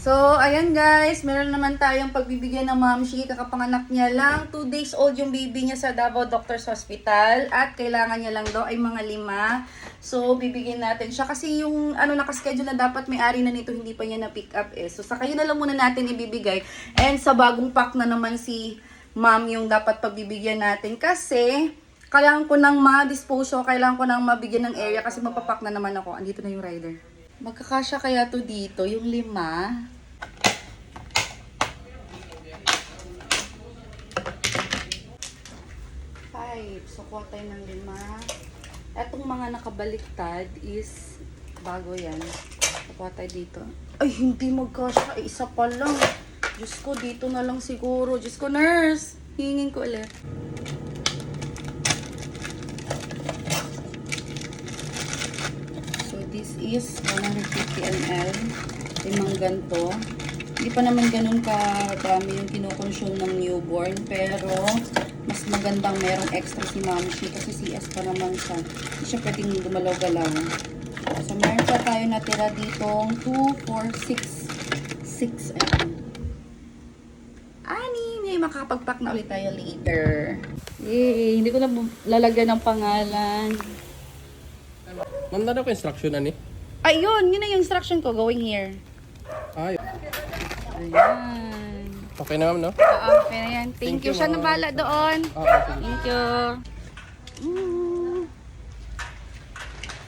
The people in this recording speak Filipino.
So, ayan guys, meron naman tayong pagbibigyan ng Mamshi. Kakapanganak niya lang. 2 days old yung baby niya sa Davao Doctors Hospital. At kailangan niya lang daw ay mga 5. So, bibigyan natin siya. Kasi yung nakaschedule na dapat may-ari na nito, hindi pa niya na-pick up eh. So, sa kayo na lang muna natin ibibigay. And sa bagong pack na naman si ma'am yung dapat pagbibigyan natin. Kasi, kailangan ko nang ma-dispose o kailangan ko nang mabigyan ng area kasi mapapak na naman ako. Andito na yung rider. Magkakasya kaya to dito, yung 5. So, kuha tayo ng 5. Etong mga nakabaliktad is bago yan. Kuha tayo dito. Ay, hindi magkasya. Ay, isa pa lang. Diyos ko, dito na lang siguro. Diyos ko, nurse. Hingin ko ulit. So, this is 150 ml. 5 ganito. Hindi pa naman ganun kadami yung kinukonsume ng newborn. Pero, mas magandang merong extra si Mamshi kasi CS pa naman siya. Hindi siya pwedeng gumalaw-galaw. So, meron pa tayo natira ditong 2, 4, 6 Ani, may makakapagpack na ulit tayo later. Yay! Hindi ko na lalagyan ng pangalan. Ma'am, na ko instruction ani? Ay, yun na yung instruction ko. Going here. Ay, Ayan. okay na ma'am, no? Okay na yan. Thank you. you, Siya na ma'am. bala doon. Okay, sige. Thank you.